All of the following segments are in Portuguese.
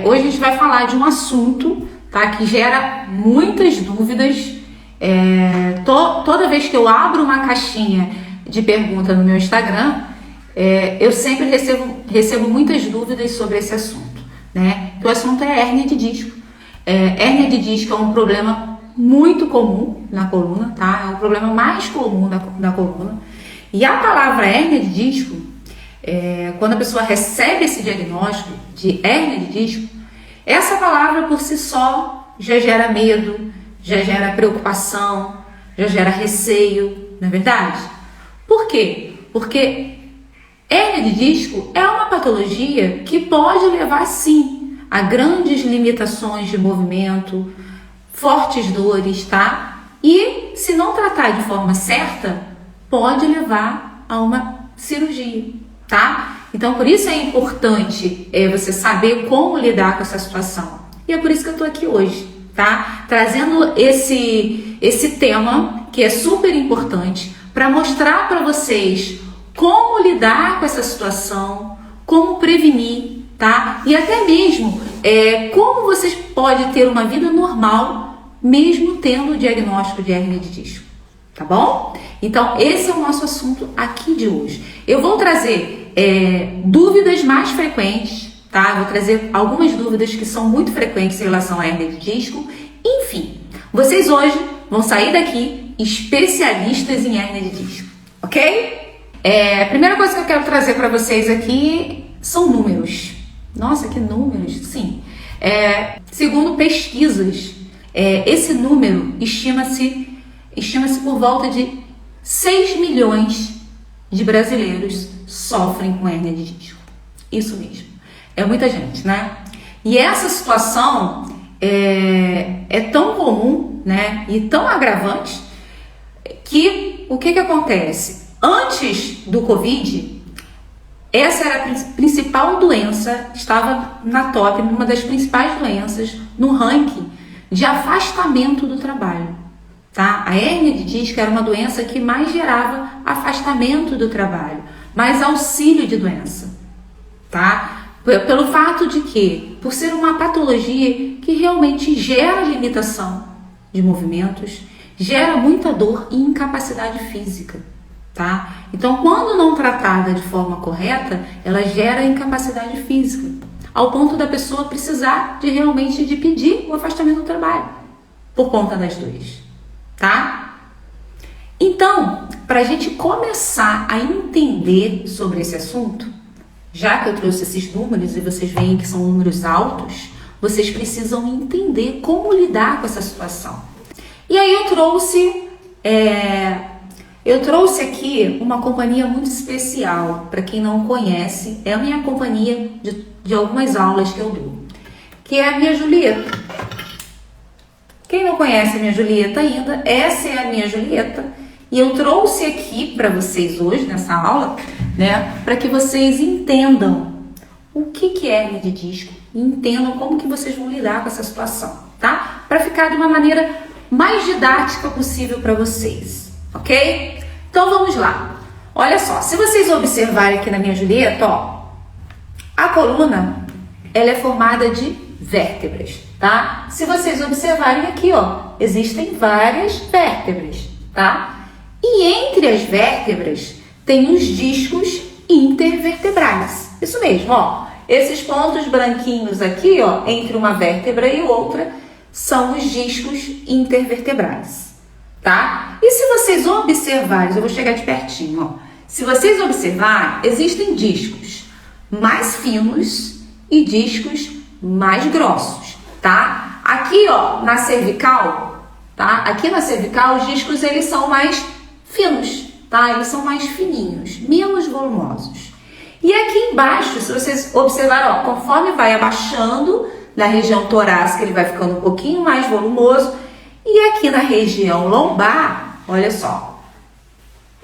Hoje a gente vai falar de um assunto, tá, que gera muitas dúvidas. Toda vez que eu abro uma caixinha de pergunta no meu Instagram, eu sempre recebo muitas dúvidas sobre esse assunto, né? O assunto é hérnia de disco. Hérnia de disco é um problema muito comum na coluna, tá? É o problema mais comum na coluna. E a palavra hérnia de disco, quando a pessoa recebe esse diagnóstico de hérnia de disco, essa palavra por si só já gera medo, já gera preocupação, já gera receio, não é verdade? Por quê? Porque hérnia de disco é uma patologia que pode levar, sim, a grandes limitações de movimento, fortes dores, tá? E, se não tratar de forma certa, pode levar a uma cirurgia, tá? Então, por isso é importante você saber como lidar com essa situação. E é por isso que eu tô aqui hoje, tá? Trazendo esse tema que é super importante para mostrar para vocês como lidar com essa situação, como prevenir, tá? E até mesmo como vocês podem ter uma vida normal mesmo tendo o diagnóstico de hérnia de disco, tá bom? Então, esse é o nosso assunto aqui de hoje. Eu vou trazer dúvidas mais frequentes, tá? Vou trazer algumas dúvidas que são muito frequentes em relação à hérnia de disco. Enfim, vocês hoje vão sair daqui especialistas em hérnia de disco, ok? A primeira coisa que eu quero trazer para vocês aqui são números. Nossa, que números! Sim. Segundo pesquisas, esse número estima-se por volta de 6 milhões de brasileiros sofrem com hérnia de disco. Isso mesmo. É muita gente, né? E essa situação é tão comum, né? E tão agravante que o que acontece? Antes do Covid, essa era a principal doença, estava na top, uma das principais doenças no ranking de afastamento do trabalho, tá? A hérnia de disco era uma doença que mais gerava afastamento do trabalho, mais auxílio de doença, tá? Pelo fato de que, por ser uma patologia que realmente gera limitação de movimentos, gera muita dor e incapacidade física, tá? Então, quando não tratada de forma correta, ela gera incapacidade física, ao ponto da pessoa precisar realmente de pedir o afastamento do trabalho, por conta das dores, tá? Então, para a gente começar a entender sobre esse assunto, já que eu trouxe esses números e vocês veem que são números altos, vocês precisam entender como lidar com essa situação. E aí eu trouxe aqui uma companhia muito especial. Para quem não conhece, é a minha companhia de algumas aulas que eu dou, que é a minha Julieta. Quem não conhece a minha Julieta ainda, essa é a minha Julieta. E eu trouxe aqui para vocês hoje, nessa aula, né, para que vocês entendam o que é hérnia de disco e entendam como que vocês vão lidar com essa situação, tá? Para ficar de uma maneira mais didática possível para vocês, ok? Então vamos lá. Olha só, se vocês observarem aqui na minha Julieta, ó, a coluna, ela é formada de vértebras, tá? Se vocês observarem aqui, ó, existem várias vértebras, tá? E entre as vértebras tem os discos intervertebrais. Isso mesmo, ó. Esses pontos branquinhos aqui, ó, entre uma vértebra e outra, são os discos intervertebrais, tá? E se vocês observarem, eu vou chegar de pertinho, ó. Se vocês observarem, existem discos mais finos e discos mais grossos, tá? Aqui, ó, na cervical, tá? Aqui na cervical, os discos, eles são mais finos, tá? Eles são mais fininhos, menos volumosos. E aqui embaixo, se vocês observarem, ó, conforme vai abaixando na região torácica, ele vai ficando um pouquinho mais volumoso. E aqui na região lombar, olha só,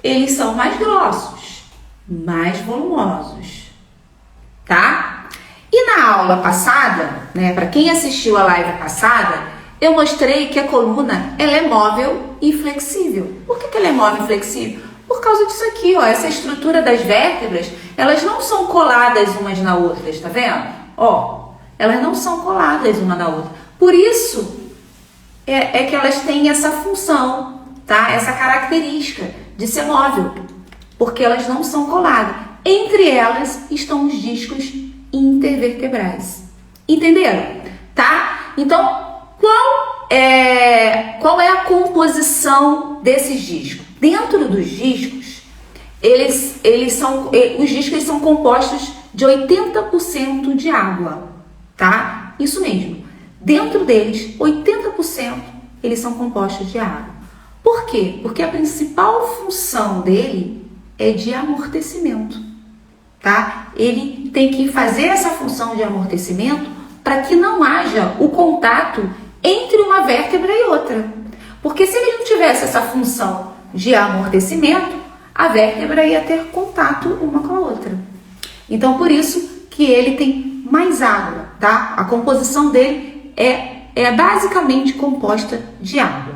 eles são mais grossos, mais volumosos, tá? E na aula passada, né, para quem assistiu a live passada, eu mostrei que a coluna, ela é móvel e flexível. Por que ela é móvel e flexível? Por causa disso aqui, ó, essa estrutura das vértebras, elas não são coladas umas na outras, tá vendo? Ó, elas não são coladas uma na outra. Por isso é que elas têm essa função, tá? Essa característica de ser móvel, porque elas não são coladas. Entre elas estão os discos intervertebrais. Entenderam? Tá? Então, qual é a composição desses discos? Dentro dos discos, os discos são compostos de 80% de água, tá? Isso mesmo. Dentro deles, 80% eles são compostos de água. Por quê? Porque a principal função dele é de amortecimento, tá? Ele tem que fazer essa função de amortecimento para que não haja o contato entre uma vértebra e outra. Porque se ele não tivesse essa função de amortecimento, a vértebra ia ter contato uma com a outra. Então, por isso que ele tem mais água, tá? A composição dele é basicamente composta de água.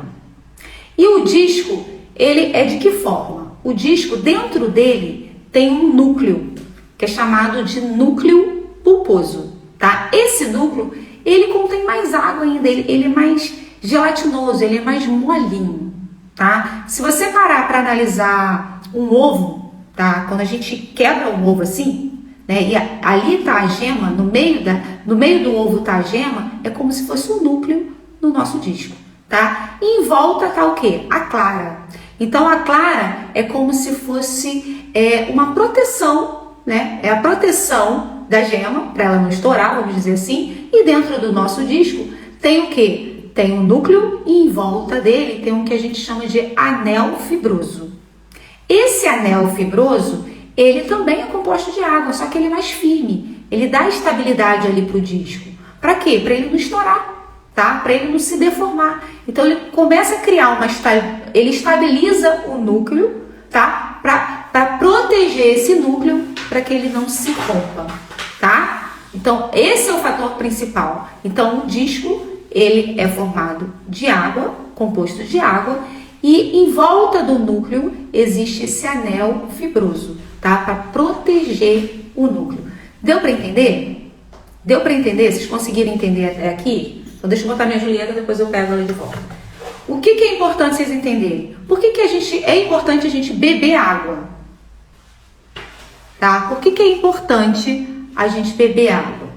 E o disco, ele é de que forma? O disco, dentro dele, tem um núcleo, que é chamado de núcleo pulposo, tá? Esse núcleo, ele contém mais água ainda, ele é mais gelatinoso, ele é mais molinho, tá? Se você parar para analisar um ovo, tá? Quando a gente quebra um ovo assim, né? E ali tá a gema, no meio do ovo tá a gema, é como se fosse um núcleo no nosso disco, tá? E em volta tá o quê? A clara. Então a clara é como se fosse uma proteção, né? É a proteção da gema para ela não estourar, vamos dizer assim. E dentro do nosso disco tem o quê? Tem um núcleo e em volta dele tem um que a gente chama de anel fibroso. Esse anel fibroso, ele também é composto de água, só que ele é mais firme. Ele dá estabilidade ali pro disco. Para quê? Para ele não estourar, tá? Para ele não se deformar. Então ele começa a criar ele estabiliza o núcleo, tá? Para proteger esse núcleo, para que ele não se rompa, tá? Então esse é o fator principal. Então o disco, ele é formado de água, composto de água, e em volta do núcleo existe esse anel fibroso, tá? Para proteger o núcleo. Deu para entender? Deu para entender? Vocês conseguiram entender até aqui? Então deixa eu botar minha Julieta, depois eu pego ela de volta. O que é importante vocês entenderem? Por que é importante a gente beber água? Tá? Por que é importante a gente beber água?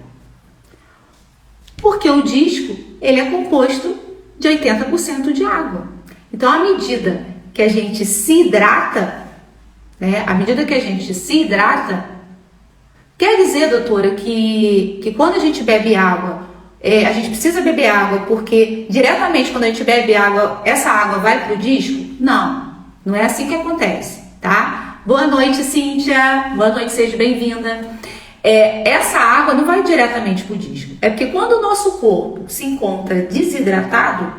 Porque o disco, ele é composto de 80% de água. Então, à medida que a gente se hidrata, né? À medida que a gente se hidrata, quer dizer, doutora, que quando a gente bebe água, a gente precisa beber água porque diretamente quando a gente bebe água, essa água vai para o disco? Não, não é assim que acontece, tá? Boa noite, Cíntia. Boa noite, seja bem-vinda. Essa água não vai diretamente para o disco. É porque quando o nosso corpo se encontra desidratado,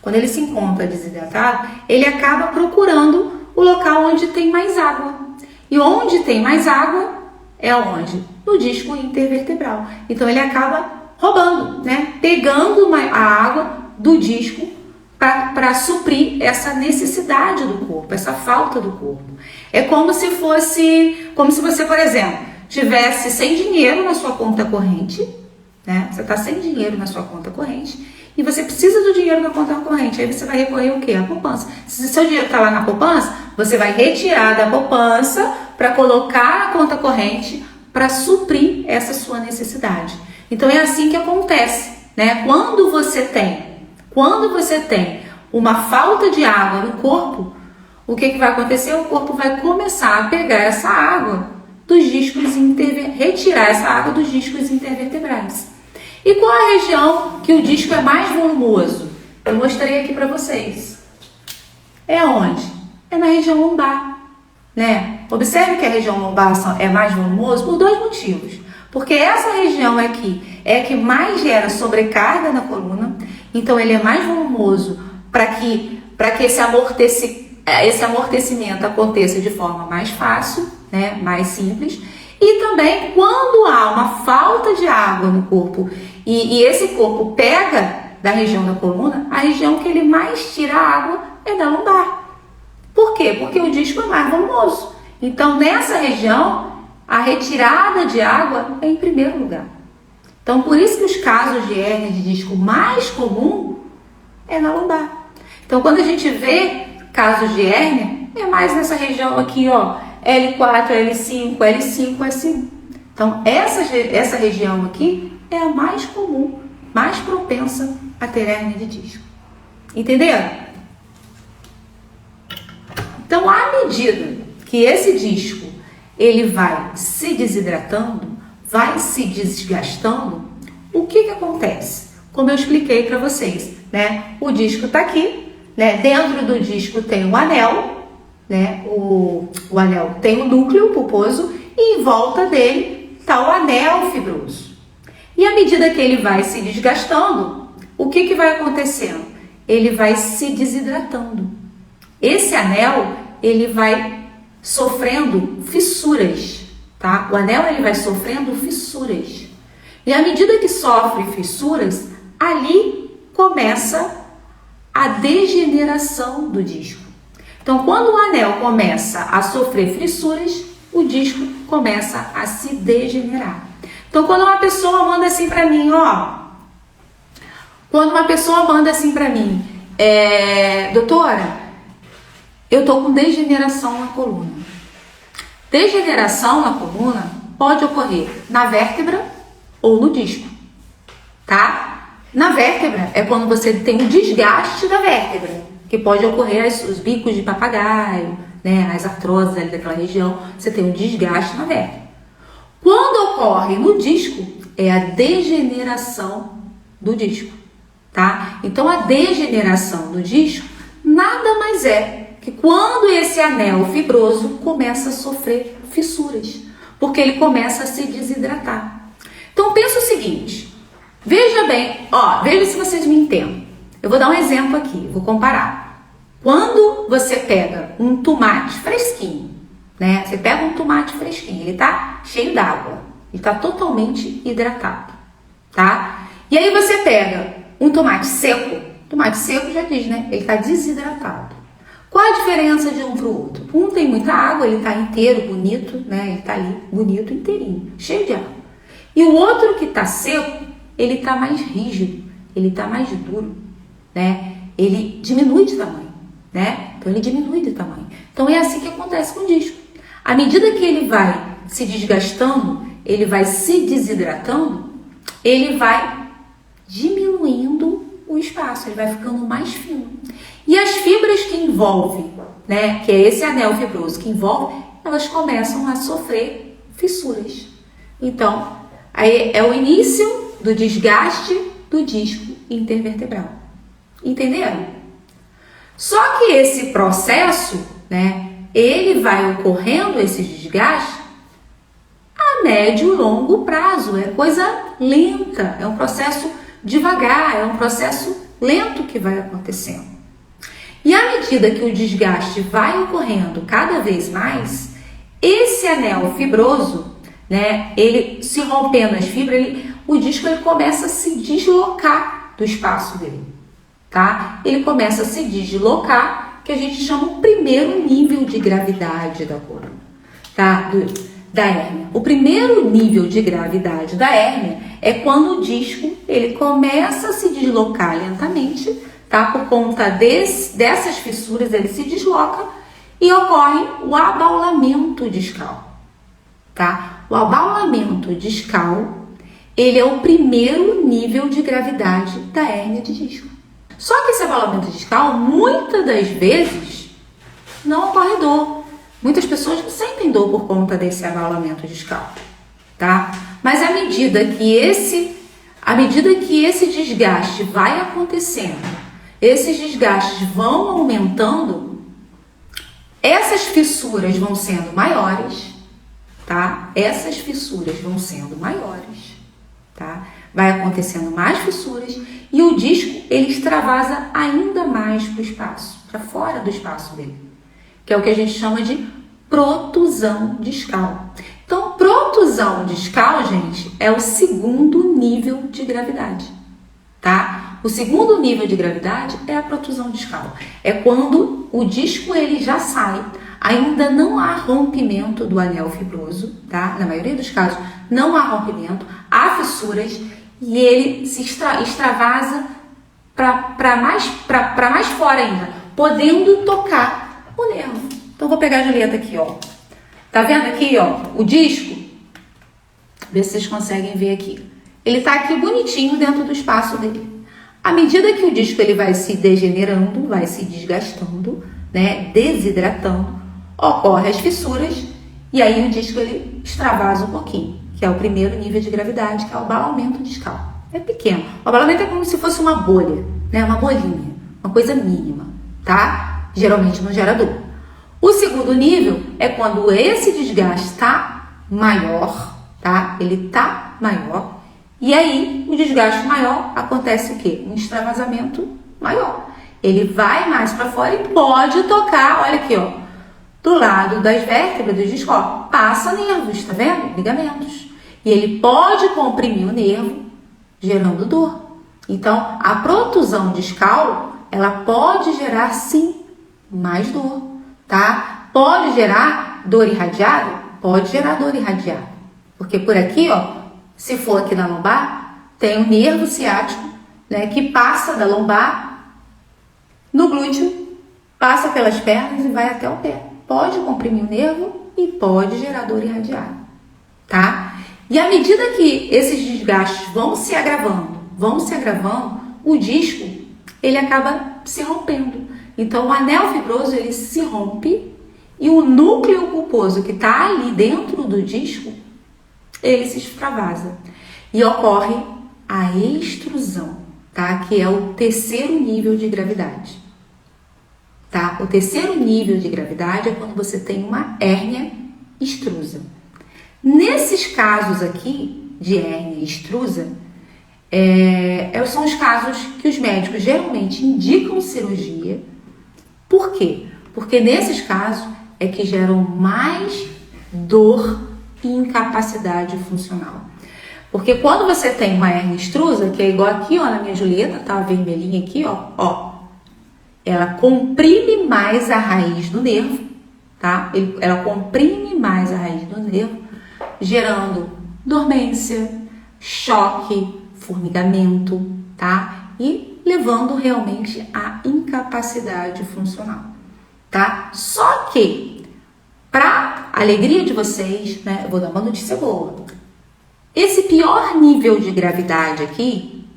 quando ele se encontra desidratado, ele acaba procurando o local onde tem mais água. E onde tem mais água é onde? No disco intervertebral. Então ele acaba roubando, né? Pegando a água do disco para suprir essa necessidade do corpo, essa falta do corpo. É como se você, por exemplo, tivesse sem dinheiro na sua conta corrente, né? Você está sem dinheiro na sua conta corrente e você precisa do dinheiro na conta corrente. Aí você vai recorrer o quê? A poupança. Se o seu dinheiro está lá na poupança, você vai retirar da poupança para colocar na conta corrente para suprir essa sua necessidade. Então é assim que acontece, né? Quando você tem uma falta de água no corpo, o que vai acontecer? O corpo vai começar a pegar essa água dos discos retirar essa água dos discos intervertebrais. E qual a região que o disco é mais volumoso? Eu mostrei aqui para vocês. É onde? É na região lombar, né? Observe que a região lombar é mais volumoso por dois motivos. Porque essa região aqui é a que mais gera sobrecarga na coluna, então ele é mais volumoso para que esse amortecimento aconteça de forma mais fácil, né? Mais simples. E também quando há uma falta de água no corpo e esse corpo pega da região da coluna, a região que ele mais tira água é da lombar. Por quê? Porque o disco é mais volumoso. Então nessa região, a retirada de água é em primeiro lugar. Então, por isso que os casos de hérnia de disco mais comum é na lombar. Então, quando a gente vê casos de hérnia, é mais nessa região aqui, ó, L4, L5, L5, S1. Então, essa região aqui é a mais comum, mais propensa a ter hérnia de disco. Entenderam? Então, à medida que esse disco ele vai se desidratando, vai se desgastando, o que acontece? Como eu expliquei para vocês, né? O disco está aqui, né? Dentro do disco tem o anel, né? O anel tem o núcleo pulposo e em volta dele está o anel fibroso. E à medida que ele vai se desgastando, o que vai acontecendo? Ele vai se desidratando. Esse anel, ele vai sofrendo fissuras, tá? O anel, ele vai sofrendo fissuras. E à medida que sofre fissuras, ali começa a degeneração do disco. Então, quando o anel começa a sofrer fissuras, o disco começa a se degenerar. Então, quando uma pessoa manda assim pra mim, doutora, eu tô com degeneração na coluna. Degeneração na coluna pode ocorrer na vértebra ou no disco, tá? Na vértebra é quando você tem um desgaste da vértebra, que pode ocorrer os bicos de papagaio, né? As artroses ali daquela região, você tem um desgaste na vértebra. Quando ocorre no disco, é a degeneração do disco, tá? Então, a degeneração do disco nada mais é que quando esse anel fibroso começa a sofrer fissuras, porque ele começa a se desidratar. Então, pensa o seguinte, veja bem, veja se vocês me entendem. Eu vou dar um exemplo aqui, vou comparar. Quando você pega um tomate fresquinho, né? Você pega um tomate fresquinho, ele tá cheio d'água, ele tá totalmente hidratado, tá? E aí você pega um tomate seco já diz, né? Ele tá desidratado. Qual a diferença de um para o outro? Um tem muita água, ele tá inteiro, bonito, né? Ele tá ali, bonito, inteirinho, cheio de água. E o outro que tá seco, ele tá mais rígido, ele tá mais duro, né? Ele diminui de tamanho, né? Então, ele diminui de tamanho. Então, é assim que acontece com o disco. À medida que ele vai se desgastando, ele vai se desidratando, ele vai diminuindo o espaço, ele vai ficando mais fino. E as fibras que envolvem, né, que é esse anel fibroso que envolve, elas começam a sofrer fissuras. Então, aí é o início do desgaste do disco intervertebral. Entenderam? Só que esse processo, né, ele vai ocorrendo, esse desgaste, a médio e longo prazo. É coisa lenta, é um processo devagar, é um processo lento que vai acontecendo. E à medida que o desgaste vai ocorrendo cada vez mais, esse anel fibroso, né, ele se rompendo as fibras, o disco ele começa a se deslocar do espaço dele, tá? Ele começa a se deslocar, que a gente chama o primeiro nível de gravidade da coluna, tá? Da hérnia. O primeiro nível de gravidade da hérnia é quando o disco ele começa a se deslocar lentamente, tá? Por conta dessas fissuras, ele se desloca e ocorre o abaulamento discal, tá? O abaulamento discal, ele é o primeiro nível de gravidade da hérnia de disco. Só que esse abaulamento discal, muitas das vezes, não ocorre dor. Muitas pessoas não sentem dor por conta desse abaulamento discal, tá? Mas à medida que esse desgaste vai acontecendo, esses desgastes vão aumentando, essas fissuras vão sendo maiores, tá? Essas fissuras vão sendo maiores, tá? Vai acontecendo mais fissuras e o disco ele extravasa ainda mais para o espaço, para fora do espaço dele, que é o que a gente chama de protusão discal. Então, protusão discal, gente, é o segundo nível de gravidade, tá? O segundo nível de gravidade é a protusão discal. É quando o disco ele já sai ainda não há rompimento do anel fibroso, tá? Na maioria dos casos, não há rompimento, há fissuras e ele se extravasa para mais fora ainda, podendo tocar o nervo. Então, vou pegar a Julieta aqui, ó. Tá vendo aqui, ó, o disco? Vê se vocês conseguem ver aqui. Ele tá aqui bonitinho dentro do espaço dele. À medida que o disco ele vai se degenerando, vai se desgastando, né, desidratando, ocorrem as fissuras e aí o disco ele extravasa um pouquinho, que é o primeiro nível de gravidade, que é o abalamento discal. É pequeno. O abalamento é como se fosse uma bolha, né, uma bolinha, uma coisa mínima, tá? Geralmente não gera dor. O segundo nível é quando esse desgaste está maior, tá? Ele tá maior. E aí, o desgaste maior, acontece o quê? Um extravasamento maior. Ele vai mais para fora e pode tocar, olha aqui, ó, do lado das vértebras do disco, ó, passa nervos, tá vendo? Ligamentos. E ele pode comprimir o nervo, gerando dor. Então, a protusão discal, ela pode gerar, sim, mais dor, tá? Pode gerar dor irradiada? Pode gerar dor irradiada. Porque por aqui, ó, se for aqui na lombar, tem um nervo ciático, né, que passa da lombar no glúteo, passa pelas pernas e vai até o pé. Pode comprimir o nervo e pode gerar dor irradiada, tá? E à medida que esses desgastes vão se agravando, o disco, ele acaba se rompendo. Então, o anel fibroso, ele se rompe e o núcleo pulposo que está ali dentro do disco, ele se extravasa e ocorre a extrusão, tá? Que é o terceiro nível de gravidade, tá? O terceiro nível de gravidade é quando você tem uma hérnia extrusa. Nesses casos aqui de hérnia extrusa, são os casos que os médicos geralmente indicam cirurgia. Por quê? Porque nesses casos é que geram mais dor e incapacidade funcional. Porque quando você tem uma hérnia extrusa, que é igual aqui, ó, na minha Julieta, tá vermelhinha aqui, ó, ela comprime mais a raiz do nervo, tá? Ela comprime mais a raiz do nervo, gerando dormência, choque, formigamento, tá? E levando realmente à incapacidade funcional, tá? Só que para alegria de vocês, né, eu vou dar uma notícia boa. Esse pior nível de gravidade aqui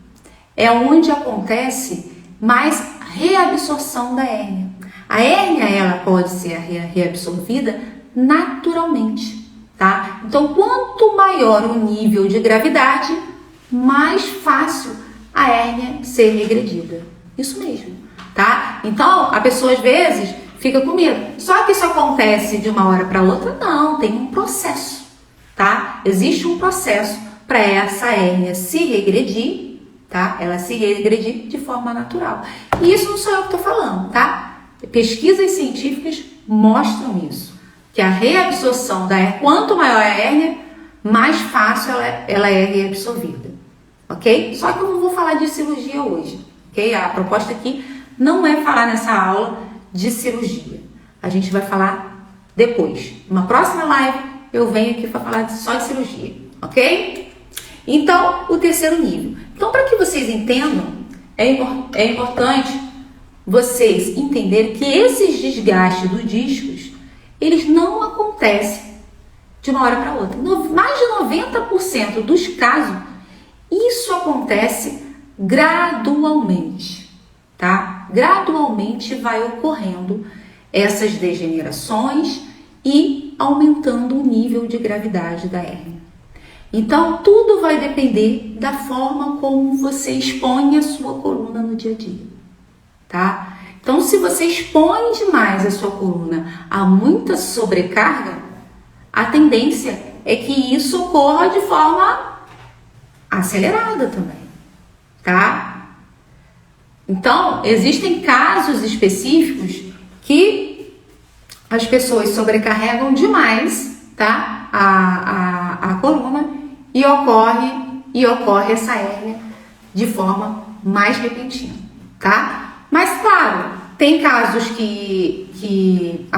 é onde acontece mais reabsorção da hérnia. A hérnia, ela pode ser reabsorvida naturalmente, tá? Então, quanto maior o nível de gravidade, mais fácil a hérnia ser regredida. Isso mesmo, tá? Então, a pessoa às vezes fica com medo. Só que isso acontece de uma hora para outra? Não, tem um processo, tá? Existe um processo para essa hérnia se regredir, tá? Ela se regredir de forma natural. E isso não sou eu que estou falando, tá? Pesquisas científicas mostram isso. Que a reabsorção da hérnia, quanto maior a hérnia, mais fácil ela é reabsorvida, ok? Só que eu não vou falar de cirurgia hoje, ok? A proposta aqui não é falar nessa aula de cirurgia. A gente vai falar depois. Numa próxima live, eu venho aqui para falar só de cirurgia, ok? Então, o terceiro nível. Então, para que vocês entendam, é importante vocês entenderem que esses desgastes dos discos, eles não acontecem de uma hora para outra. Mais de 90% dos casos, isso acontece gradualmente, tá? Gradualmente vai ocorrendo essas degenerações e aumentando o nível de gravidade da hérnia. Então, tudo vai depender da forma como você expõe a sua coluna no dia a dia, tá? Então, se você expõe demais a sua coluna a muita sobrecarga, a tendência é que isso ocorra de forma acelerada também, tá? Então, existem casos específicos que as pessoas sobrecarregam demais, tá? A coluna e ocorre essa hérnia de forma mais repentina, tá? Mas claro, tem casos que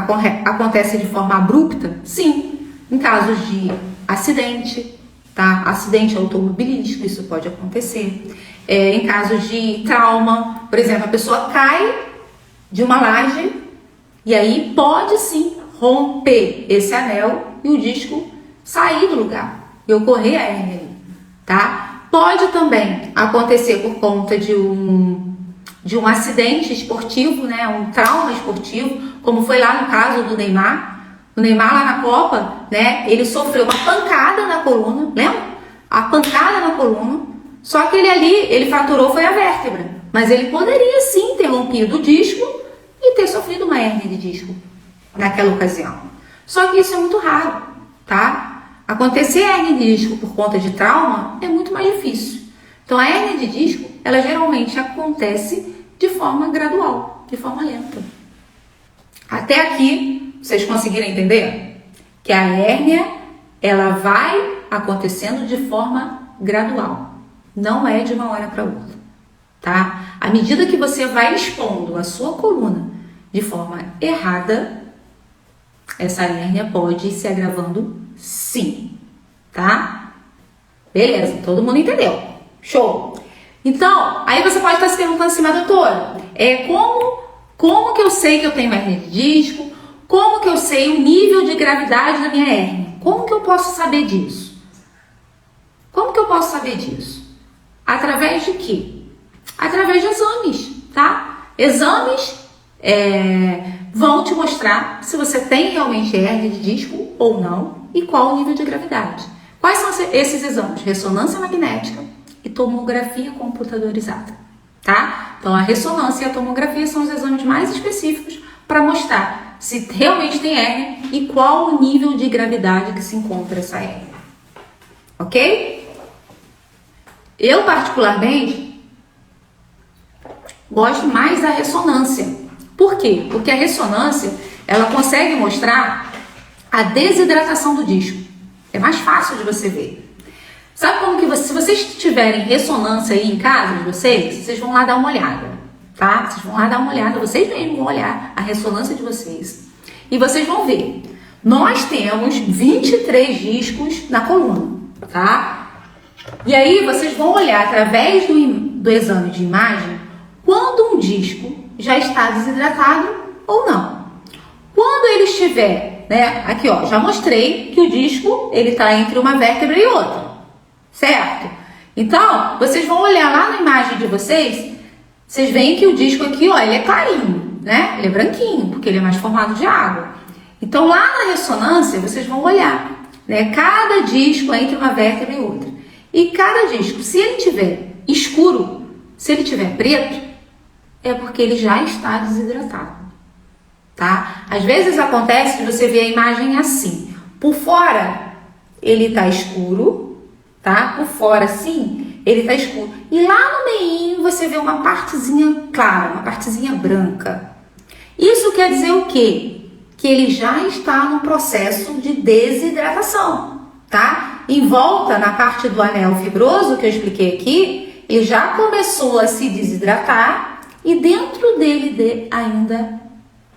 acontecem de forma abrupta? Sim. Em casos de acidente, tá? Acidente automobilístico, isso pode acontecer. Em casos de trauma, por exemplo, a pessoa cai de uma laje e aí pode sim romper esse anel e o disco sair do lugar e ocorrer a hérnia ali, tá? Pode também acontecer por conta de um acidente esportivo, né? Um trauma esportivo, como foi lá no caso do Neymar. O Neymar lá na Copa, né? Ele sofreu uma pancada na coluna, lembra? A pancada na coluna. Só que ele fraturou foi a vértebra. Mas ele poderia sim ter rompido o disco e ter sofrido uma hérnia de disco naquela ocasião. Só que isso é muito raro, tá? Acontecer hérnia de disco por conta de trauma é muito mais difícil. Então a hérnia de disco, ela geralmente acontece de forma gradual, de forma lenta. Até aqui, vocês conseguiram entender? Que a hérnia, ela vai acontecendo de forma gradual. Não é de uma hora para outra, tá? À medida que você vai expondo a sua coluna de forma errada, essa hérnia pode ir se agravando sim, tá? Beleza, todo mundo entendeu. Show! Então, aí você pode estar se perguntando assim, mas doutora, como que eu sei que eu tenho hérnia de disco? Como que eu sei o nível de gravidade da minha hérnia? Como que eu posso saber disso? Como que eu posso saber disso? Através de quê? Através de exames, tá? Exames vão te mostrar se você tem realmente hérnia de disco ou não e qual o nível de gravidade. Quais são esses exames? Ressonância magnética e tomografia computadorizada, tá? Então a ressonância e a tomografia são os exames mais específicos para mostrar se realmente tem hérnia e qual o nível de gravidade que se encontra essa hérnia. Ok? Eu particularmente gosto mais da ressonância. Por quê? Porque a ressonância, ela consegue mostrar a desidratação do disco. É mais fácil de você ver. Sabe como que se vocês tiverem ressonância aí em casa de vocês vão lá dar uma olhada, tá? Vocês vão lá dar uma olhada, vocês mesmos vão olhar a ressonância de vocês. E vocês vão ver. Nós temos 23 discos na coluna, tá? E aí vocês vão olhar através do exame de imagem quando um disco já está desidratado ou não. Quando ele estiver, né? Aqui ó, já mostrei que o disco ele está entre uma vértebra e outra, certo? Então, vocês vão olhar lá na imagem de vocês veem que o disco aqui, ó, ele é clarinho, né? Ele é branquinho, porque ele é mais formado de água. Então, lá na ressonância, vocês vão olhar, né? Cada disco entre uma vértebra e outra. E cada disco, se ele tiver escuro, se ele tiver preto, é porque ele já está desidratado, tá? Às vezes acontece de você ver a imagem assim. Por fora, ele tá escuro, tá? Por fora, assim, ele tá escuro. E lá no meio você vê uma partezinha clara, uma partezinha branca. Isso quer dizer o quê? Que ele já está no processo de desidratação, tá? Em volta, na parte do anel fibroso que eu expliquei aqui, ele já começou a se desidratar e dentro dele ainda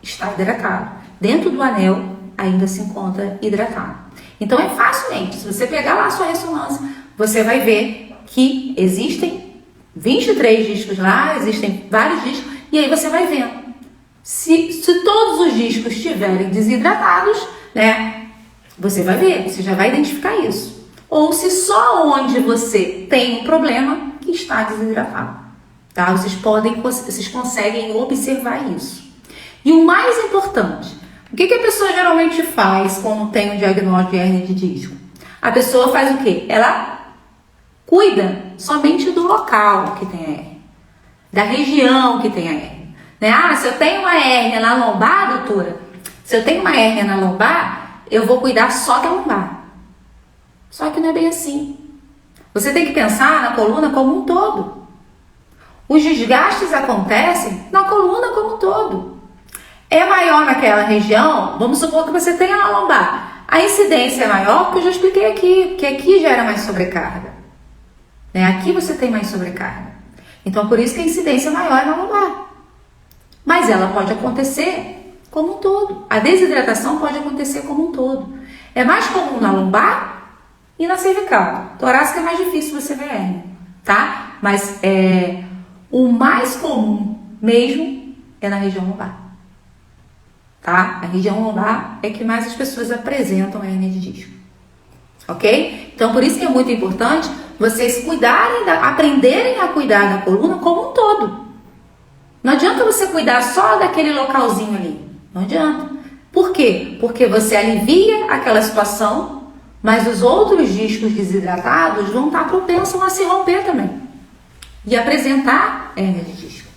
está hidratado. Dentro do anel ainda se encontra hidratado. Então é facilmente, se você pegar lá a sua ressonância, você vai ver que existem 23 discos lá, existem vários discos, e aí você vai vendo. Se todos os discos estiverem desidratados, né, você vai ver, você já vai identificar isso. Ou se só onde você tem um problema que está desidratado, tá? Vocês conseguem observar isso. E o mais importante, o que a pessoa geralmente faz quando tem um diagnóstico de hérnia de disco? A pessoa faz o quê? Ela cuida somente do local que tem a hérnia, da região que tem a hérnia. Né? Ah, se eu tenho uma hérnia na lombar, doutora, se eu tenho uma hérnia na lombar, eu vou cuidar só da lombar. Só que não é bem assim. Você tem que pensar na coluna como um todo. Os desgastes acontecem na coluna como um todo. É maior naquela região, vamos supor que você tenha na lombar. A incidência é maior porque eu já expliquei aqui, porque aqui gera mais sobrecarga. Né? Aqui você tem mais sobrecarga. Então, por isso que a incidência maior é na lombar. Mas ela pode acontecer como um todo. A desidratação pode acontecer como um todo. É mais comum na lombar e na cervical. Torácica é mais difícil você ver hérnia, tá? Mas o mais comum mesmo é na região lombar, tá? A região lombar é que mais as pessoas apresentam hérnia de disco, ok? Então, por isso que é muito importante vocês aprenderem a cuidar da coluna como um todo. Não adianta você cuidar só daquele localzinho ali. Não adianta. Por quê? Porque você alivia aquela situação, mas os outros discos desidratados vão estar propensos a se romper também e apresentar hérnia de disco.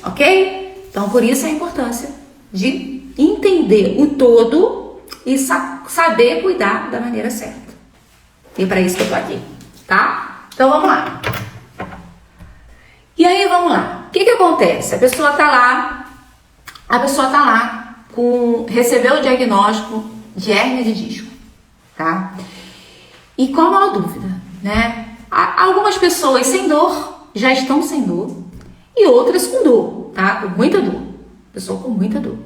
Ok? Então, por isso a importância de entender o todo e saber cuidar da maneira certa. E é para isso que eu tô aqui, tá? Então, vamos lá. E aí, vamos lá. O que acontece? A pessoa tá lá recebeu o diagnóstico de hérnia de disco, tá? E qual a maior dúvida, né? Algumas pessoas sem dor já estão sem dor e outras com dor, tá? Com muita dor. Pessoa com muita dor.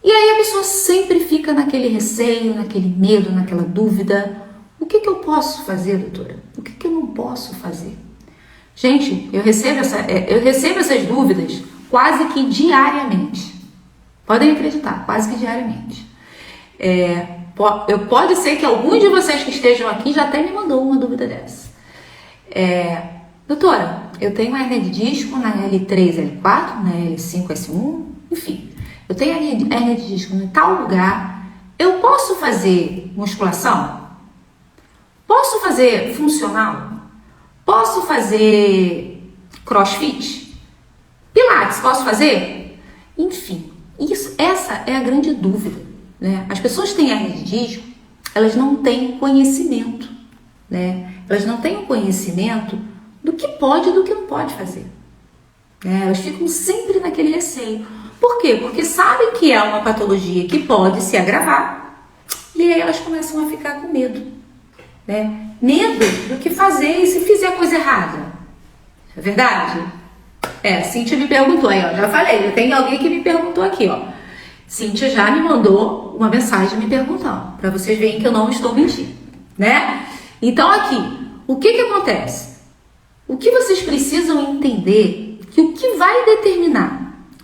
E aí a pessoa sempre fica naquele receio, naquele medo, naquela dúvida. O que eu posso fazer, doutora? O que eu não posso fazer? Gente, eu recebo essas dúvidas quase que diariamente. Podem acreditar, quase que diariamente. Pode ser que alguns de vocês que estejam aqui já até me mandou uma dúvida dessa. Doutora, eu tenho hérnia de disco na L3, L4, na L5, S1, enfim. Eu tenho hérnia de disco em tal lugar. Eu posso fazer musculação? Posso fazer funcional? Posso fazer crossfit? Pilates, posso fazer? Enfim, essa é a grande dúvida, né? As pessoas que têm hérnia de disco, elas não têm conhecimento, né? Elas não têm o conhecimento do que pode e do que não pode fazer, né? Elas ficam sempre naquele receio. Por quê? Porque sabem que é uma patologia que pode se agravar e aí elas começam a ficar com medo, né? Medo do que fazer e se fizer coisa errada. É verdade? Cíntia me perguntou aí, ó. Já falei, tem alguém que me perguntou aqui, ó. Cíntia já me mandou uma mensagem me perguntando, para vocês verem que eu não estou mentindo, né? Então aqui, o que acontece? O que vocês precisam entender que o que vai determinar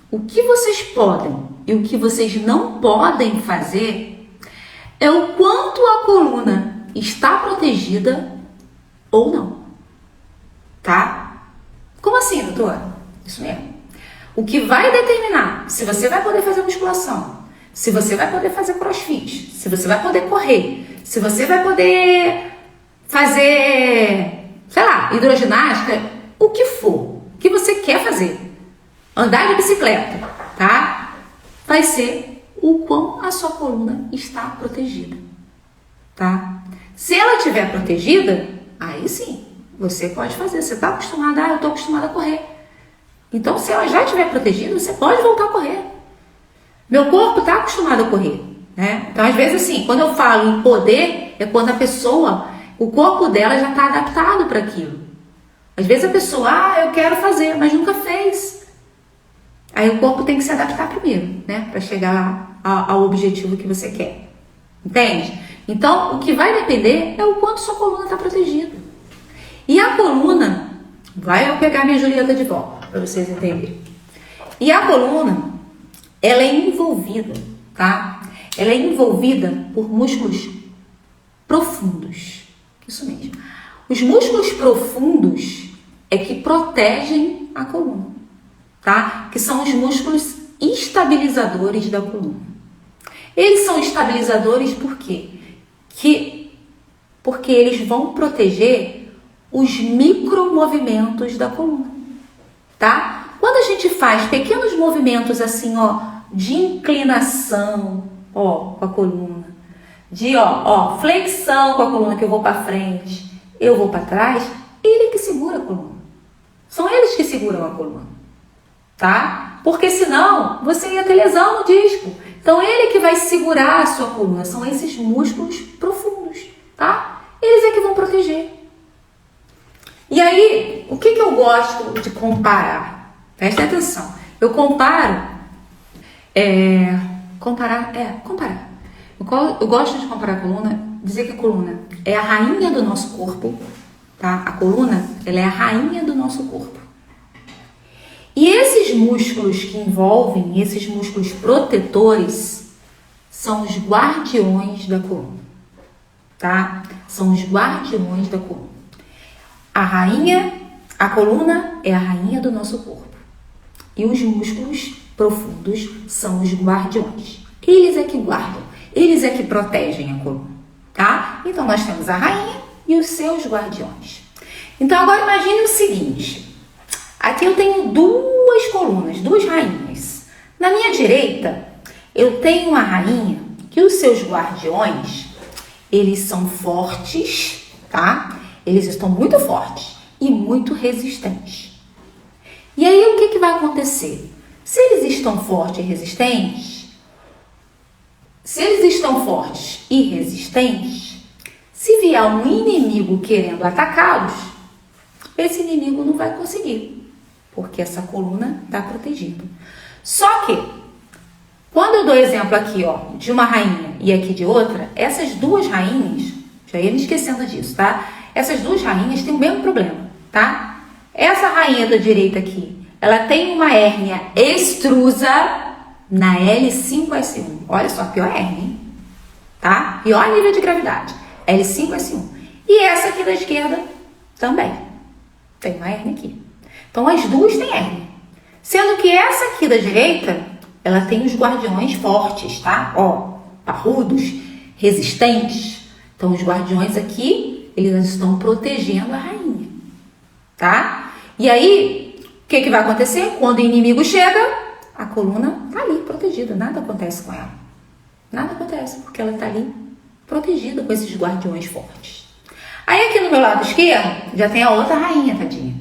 o que vocês podem e o que vocês não podem fazer é o quanto a coluna está protegida ou não, tá? Como assim, doutora? Isso mesmo. O que vai determinar se você vai poder fazer musculação, se você vai poder fazer crossfit, se você vai poder correr, se você vai poder fazer, sei lá, hidroginástica, o que for, o que você quer fazer, andar de bicicleta, tá? Vai ser o quão a sua coluna está protegida, tá? Se ela estiver protegida, aí sim, você pode fazer. Você está acostumada, eu estou acostumada a correr. Então, se ela já estiver protegida, você pode voltar a correr. Meu corpo está acostumado a correr, né? Então, às vezes, assim, quando eu falo em poder, é quando a pessoa, o corpo dela já está adaptado para aquilo. Às vezes a pessoa, eu quero fazer, mas nunca fez. Aí o corpo tem que se adaptar primeiro, né? Para chegar ao objetivo que você quer. Entende? Então, o que vai depender é o quanto sua coluna está protegida. E a coluna, vai eu pegar minha Julieta de volta, para vocês entenderem. E a coluna, ela é envolvida, tá? Ela é envolvida por músculos profundos. Isso mesmo. Os músculos profundos é que protegem a coluna, tá? Que são os músculos estabilizadores da coluna. Eles são estabilizadores por quê? Porque eles vão proteger os micromovimentos da coluna, tá? Quando a gente faz pequenos movimentos assim, ó, de inclinação, ó, com a coluna, de flexão com a coluna, que eu vou para frente, eu vou para trás, ele que segura a coluna. São eles que seguram a coluna, tá? Porque senão você ia ter lesão no disco. Então ele que vai segurar a sua coluna, são esses músculos profundos, tá? Eles é que vão proteger. E aí, o que eu gosto de comparar? Presta atenção. Eu comparo, comparar. Eu gosto de comparar a coluna, dizer que a coluna é a rainha do nosso corpo, tá? A coluna, ela é a rainha do nosso corpo. E esses músculos que envolvem, esses músculos protetores, são os guardiões da coluna, tá? São os guardiões da coluna. A coluna é a rainha do nosso corpo. E os músculos profundos são os guardiões. Eles é que guardam, eles é que protegem a coluna, tá? Então, nós temos a rainha e os seus guardiões. Então, agora imagine o seguinte. Aqui eu tenho duas colunas, duas rainhas. Na minha direita, eu tenho uma rainha que os seus guardiões, eles são fortes, tá? Eles estão muito fortes e muito resistentes. E aí, o que vai acontecer? Se eles estão fortes e resistentes, se vier um inimigo querendo atacá-los, esse inimigo não vai conseguir, porque essa coluna está protegida. Só que, quando eu dou exemplo aqui, ó, de uma rainha e aqui de outra, essas duas rainhas, já ia me esquecendo disso, tá? Essas duas rainhas têm o mesmo problema, tá? Essa rainha da direita aqui, ela tem uma hérnia extrusa na L5S1. Olha só, pior hérnia, hein? Tá? Pior nível de gravidade. L5S1. E essa aqui da esquerda também. Tem uma hérnia aqui. Então, as duas têm hérnia. Sendo que essa aqui da direita, ela tem os guardiões fortes, tá? Ó, parrudos, resistentes. Então, os guardiões aqui, eles estão protegendo a rainha, tá? E aí, o que vai acontecer? Quando o inimigo chega, a coluna tá ali, protegida. Nada acontece com ela. Nada acontece, porque ela tá ali, protegida com esses guardiões fortes. Aí, aqui no meu lado esquerdo, já tem a outra rainha, tadinha.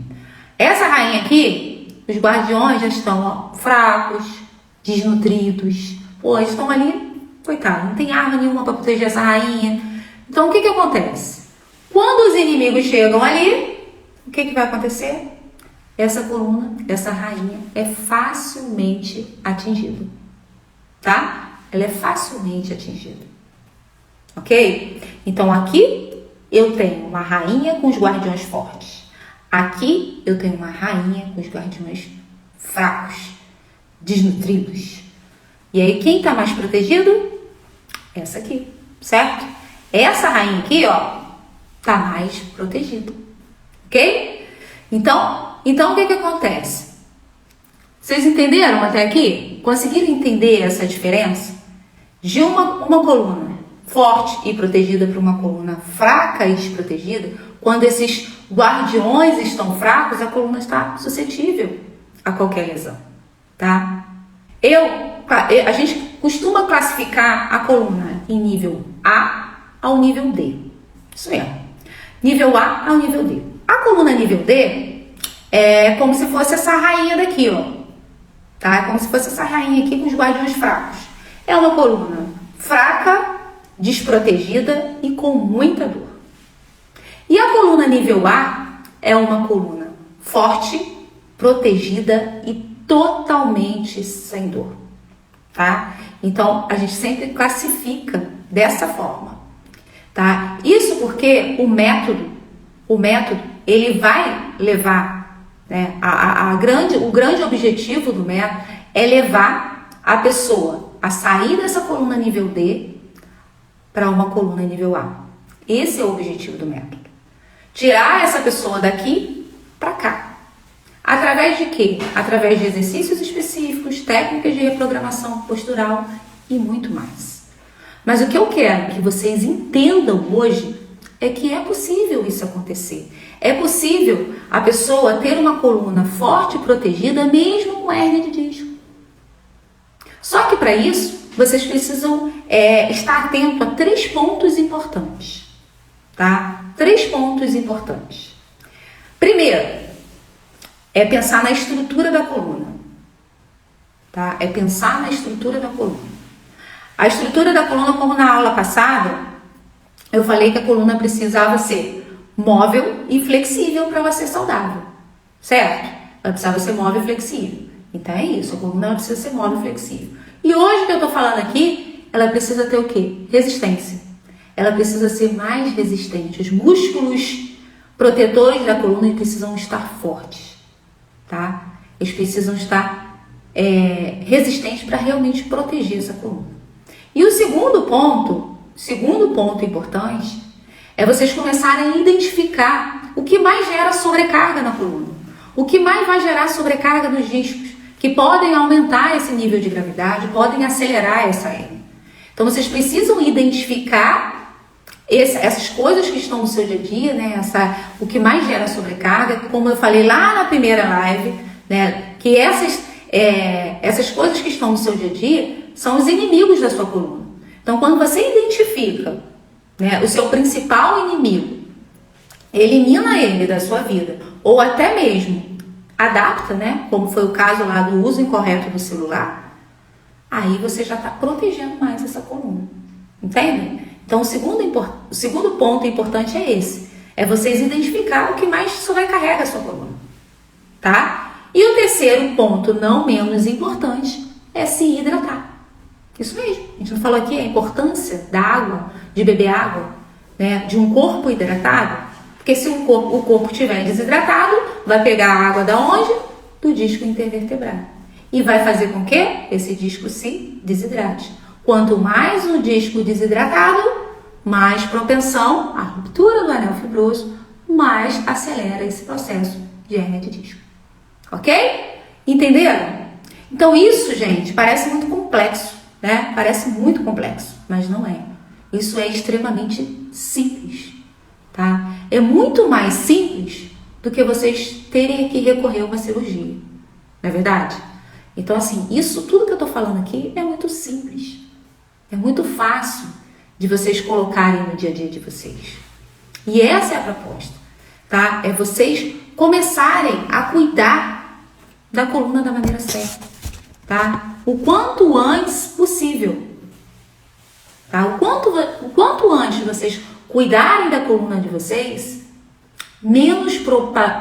Essa rainha aqui, os guardiões já estão, ó, fracos, desnutridos. Pô, eles estão ali, coitado, não tem arma nenhuma para proteger essa rainha. Então, o que acontece? Quando os inimigos chegam ali, o que vai acontecer? Essa coluna, essa rainha é facilmente atingida, tá? Ela é facilmente atingida, ok? Então, aqui eu tenho uma rainha com os guardiões fortes. Aqui eu tenho uma rainha com os guardiões fracos, desnutridos. E aí, quem tá mais protegido? Essa aqui, certo? Essa rainha aqui, ó, tá mais protegida, ok? Então o que acontece? Vocês entenderam até aqui? Conseguiram entender essa diferença? De uma coluna forte e protegida para uma coluna fraca e desprotegida, quando esses guardiões estão fracos, a coluna está suscetível a qualquer lesão, tá? A gente costuma classificar a coluna em nível A ao nível D. Isso mesmo. Nível A ao nível D. A coluna nível D é como se fosse essa rainha daqui, ó. Tá? É como se fosse essa rainha aqui com os guardiões fracos. É uma coluna fraca, desprotegida e com muita dor. E a coluna nível A é uma coluna forte, protegida e totalmente sem dor, tá? Então, a gente sempre classifica dessa forma, tá? Isso porque o método, ele vai levar, né? O grande objetivo do método é levar a pessoa a sair dessa coluna nível D para uma coluna nível A. Esse é o objetivo do método. Tirar essa pessoa daqui para cá. Através de quê? Através de exercícios específicos, técnicas de reprogramação postural e muito mais. Mas o que eu quero que vocês entendam hoje é que é possível isso acontecer. É possível a pessoa ter uma coluna forte e protegida mesmo com hérnia de disco. Só que para isso, vocês precisam estar atento a 3 pontos importantes, tá? 3 pontos importantes. Primeiro, é pensar na estrutura da coluna, tá? É pensar na estrutura da coluna. A estrutura da coluna, como na aula passada, eu falei que a coluna precisava ser móvel e flexível para ela ser saudável, certo? Ela precisava ser móvel e flexível. Então é isso, a coluna ela precisa ser móvel e flexível. E hoje que eu tô falando aqui, ela precisa ter o quê? Resistência. Ela precisa ser mais resistente. Os músculos protetores da coluna precisam estar fortes, tá? Eles precisam estar resistentes para realmente proteger essa coluna. E o segundo ponto importante é vocês começarem a identificar o que mais gera sobrecarga na coluna. O que mais vai gerar sobrecarga nos discos, que podem aumentar esse nível de gravidade, podem acelerar essa hernia. Então vocês precisam identificar essas coisas que estão no seu dia a dia, né? O que mais gera sobrecarga, como eu falei lá na primeira live, né? Que essas coisas que estão no seu dia a dia são os inimigos da sua coluna. Então, quando você identifica, né, o seu principal inimigo, elimina ele da sua vida, ou até mesmo adapta, né? Como foi o caso lá do uso incorreto do celular, aí você já está protegendo mais essa coluna. Entendem? Então, o segundo ponto importante é esse. É vocês identificar o que mais sobrecarrega a sua coluna. Tá? E o terceiro ponto, não menos importante, é se hidratar. Isso mesmo. A gente não falou aqui a importância da água, de beber água, né? De um corpo hidratado. Porque se o corpo estiver desidratado, vai pegar a água da onde? Do disco intervertebral. E vai fazer com que esse disco se desidrate. Quanto mais o disco desidratado, mais propensão à ruptura do anel fibroso, mais acelera esse processo de hérnia de disco. Ok? Entenderam? Então isso, gente, parece muito complexo, né? Parece muito complexo, mas não é. Isso é extremamente simples, tá? É muito mais simples do que vocês terem que recorrer a uma cirurgia, não é verdade? Então, assim, isso tudo que eu tô falando aqui é muito simples. É muito fácil de vocês colocarem no dia a dia de vocês. E essa é a proposta, tá? É vocês começarem a cuidar da coluna da maneira certa, tá? O quanto antes possível, tá? O quanto antes vocês cuidarem da coluna de vocês, menos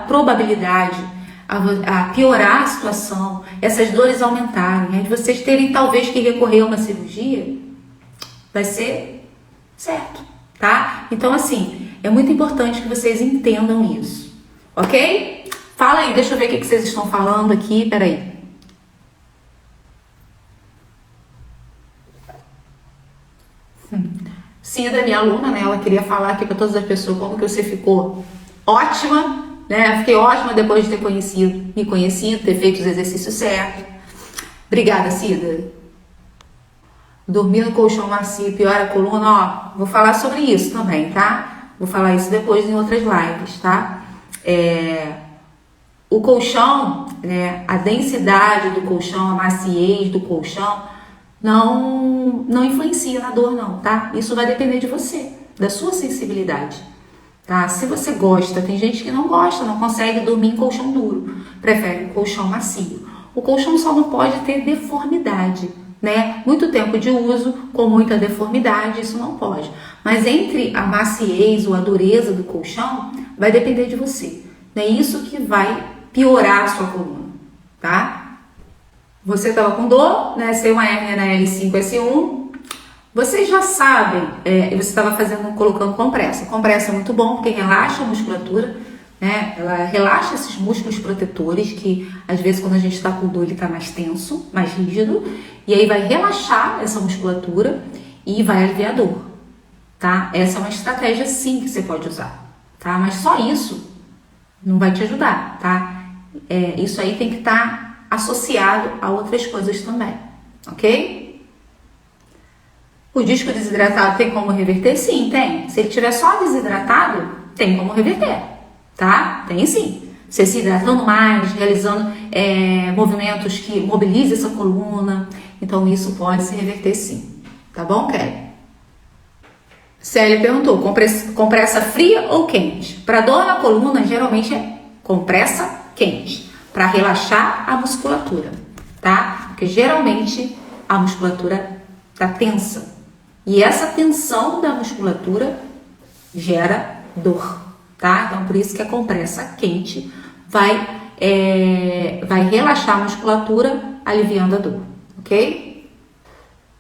probabilidade a piorar a situação, essas dores aumentarem, de vocês terem talvez que recorrer a uma cirurgia, vai ser certo, tá? Então, assim, é muito importante que vocês entendam isso, ok? Fala aí, deixa eu ver o que vocês estão falando aqui, peraí. Cida, minha aluna, né? Ela queria falar aqui para todas as pessoas como que você ficou ótima, né? Fiquei ótima depois de ter me conhecido, ter feito os exercícios certos. Obrigada, Cida. Dormir no colchão macio piora a coluna, ó, vou falar sobre isso também, tá? Vou falar isso depois em outras lives, tá? O colchão, né, a densidade do colchão, a maciez do colchão, não influencia na dor, não, tá? Isso vai depender de você, da sua sensibilidade, tá? Se você gosta, tem gente que não gosta, não consegue dormir em colchão duro, prefere um colchão macio. O colchão só não pode ter deformidade, né? Muito tempo de uso com muita deformidade, isso não pode. Mas entre a maciez ou a dureza do colchão, vai depender de você. É isso que vai piorar a sua coluna, tá? Você estava com dor, né? Saiu uma hérnia na L5, S1. Vocês já sabem, você estava colocando compressa. Compressa é muito bom porque relaxa a musculatura, né? Ela relaxa esses músculos protetores que às vezes quando a gente está com dor ele está mais tenso, mais rígido, e aí vai relaxar essa musculatura e vai aliviar a dor, tá? Essa é uma estratégia sim que você pode usar, tá? Mas só isso não vai te ajudar, tá? Isso aí tem que estar associado a outras coisas também, ok? O disco desidratado tem como reverter? Sim, tem. Se ele estiver só desidratado, tem como reverter, tá? Tem sim. Você se hidratando mais, realizando movimentos que mobilizem essa coluna, então isso pode se reverter sim, tá bom, Kelly? Célia perguntou, compressa fria ou quente? Para dor na coluna, geralmente é compressa quente, para relaxar a musculatura, tá? Porque geralmente a musculatura tá tensa. E essa tensão da musculatura gera dor, tá? Então, por isso que a compressa quente vai vai relaxar a musculatura, aliviando a dor, ok?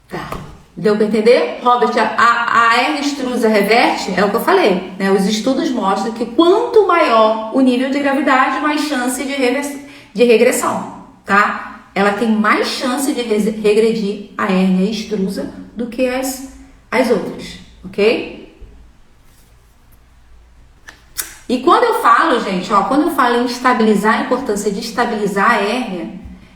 Tá. Deu para entender? Robert, a hernia extrusa reverte, é o que eu falei, né? Os estudos mostram que quanto maior o nível de gravidade, mais chance de regressão, tá? Ela tem mais chance de regredir a hernia extrusa do que as outras, ok? E quando eu falo, gente, quando eu falo em estabilizar, a importância de estabilizar a hérnia,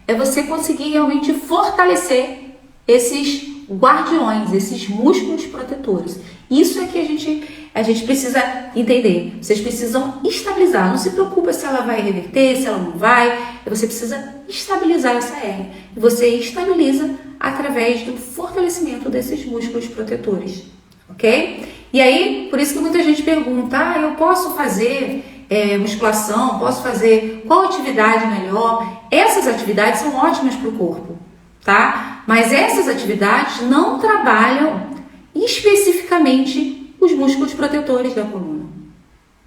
é você conseguir realmente fortalecer esses guardiões, esses músculos protetores. Isso é que a gente precisa entender. Vocês precisam estabilizar. Não se preocupa se ela vai reverter, se ela não vai. Você precisa estabilizar essa hérnia. E você estabiliza através do fortalecimento desses músculos protetores. Ok? E aí, por isso que muita gente pergunta, eu posso fazer musculação, posso fazer qual atividade melhor? Essas atividades são ótimas para o corpo, tá? Mas essas atividades não trabalham especificamente os músculos protetores da coluna,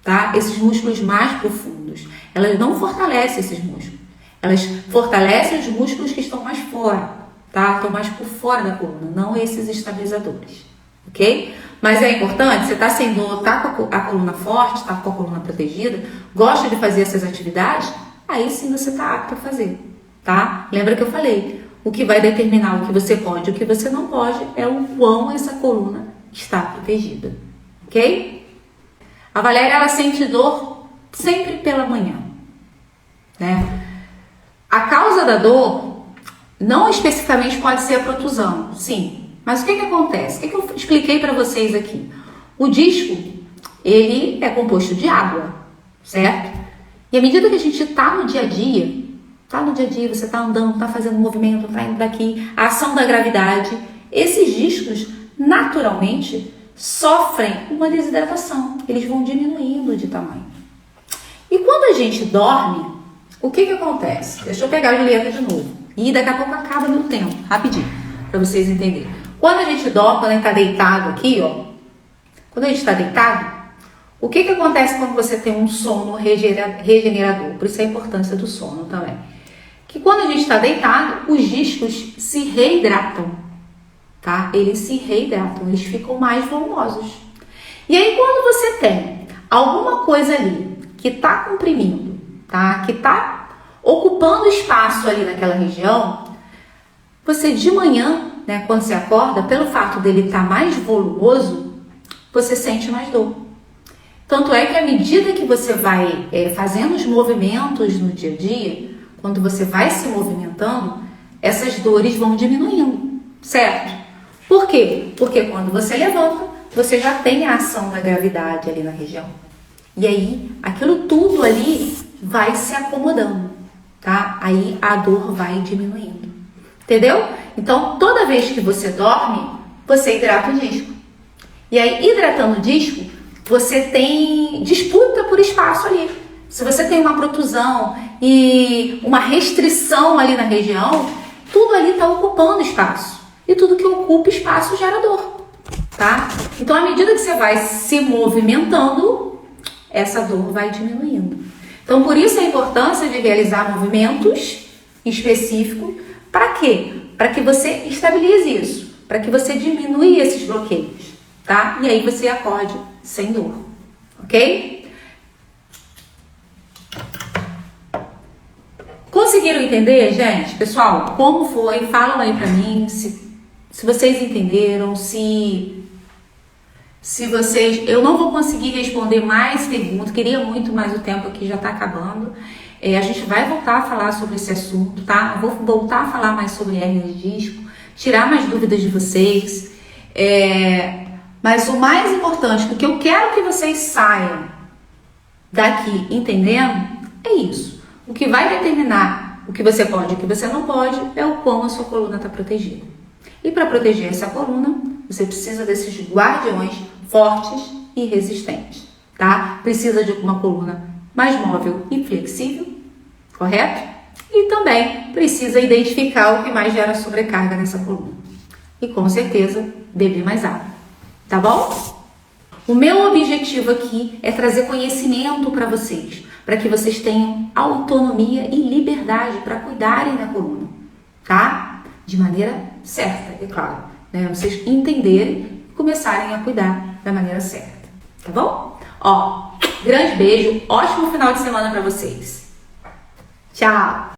tá? Esses músculos mais profundos. Elas não fortalecem esses músculos. Elas fortalecem os músculos que estão mais fora, tá? Estão mais por fora da coluna, não esses estabilizadores, ok? Mas é importante, você está sem dor, está com a coluna forte, está com a coluna protegida, gosta de fazer essas atividades, aí sim você está apto a fazer, tá? Lembra que eu falei, o que vai determinar o que você pode e o que você não pode é o quão essa coluna está protegida, ok? A Valéria, ela sente dor sempre pela manhã, né? A causa da dor não especificamente pode ser a protusão, sim. Mas o que acontece? O que eu expliquei para vocês aqui? O disco, ele é composto de água, certo? E à medida que a gente está no dia a dia, você está andando, está fazendo movimento, está indo daqui, a ação da gravidade, esses discos, naturalmente, sofrem uma desidratação. Eles vão diminuindo de tamanho. E quando a gente dorme, o que acontece? Deixa eu pegar a Julieta de novo. E daqui a pouco acaba meu tempo, rapidinho, para vocês entenderem. Quando a gente dorme, quando a gente está deitado aqui, quando a gente está deitado, o que acontece quando você tem um sono regenerador? Por isso a importância do sono também. Que quando a gente está deitado, os discos se reidratam, tá? Eles se reidratam, eles ficam mais volumosos. E aí quando você tem alguma coisa ali que está comprimindo, tá? Que está ocupando espaço ali naquela região, você de manhã, né, quando você acorda, pelo fato dele estar mais volumoso, você sente mais dor. Tanto é que à medida que você vai fazendo os movimentos no dia a dia, quando você vai se movimentando, essas dores vão diminuindo, certo? Por quê? Porque quando você levanta, você já tem a ação da gravidade ali na região. E aí, aquilo tudo ali vai se acomodando, tá? Aí a dor vai diminuindo. Entendeu? Então, toda vez que você dorme, você hidrata o disco. E aí, hidratando o disco, você tem disputa por espaço ali. Se você tem uma protusão e uma restrição ali na região, tudo ali está ocupando espaço. E tudo que ocupa espaço gera dor, tá? Então, à medida que você vai se movimentando, essa dor vai diminuindo. Então, por isso a importância de realizar movimentos específicos. Para quê? Para que você estabilize isso, para que você diminua esses bloqueios, tá? E aí você acorde sem dor, ok? Conseguiram entender, gente? Pessoal, como foi? Falam aí pra mim se vocês entenderam, se vocês... Eu não vou conseguir responder mais perguntas, queria muito, mas o tempo aqui já tá acabando. A gente vai voltar a falar sobre esse assunto, tá? Eu vou voltar a falar mais sobre hérnia de disco, tirar mais dúvidas de vocês. Mas o mais importante, o que eu quero que vocês saiam daqui entendendo, é isso. O que vai determinar o que você pode e o que você não pode é o quão a sua coluna está protegida. E para proteger essa coluna, você precisa desses guardiões fortes e resistentes, tá? Precisa de uma coluna mais móvel e flexível, correto? E também precisa identificar o que mais gera sobrecarga nessa coluna. E com certeza, beber mais água, tá bom? O meu objetivo aqui é trazer conhecimento para vocês, para que vocês tenham autonomia e liberdade para cuidarem da coluna, tá? De maneira certa, é claro, né? Vocês entenderem e começarem a cuidar da maneira certa, tá bom? Ó, grande beijo, ótimo final de semana para vocês. Tchau!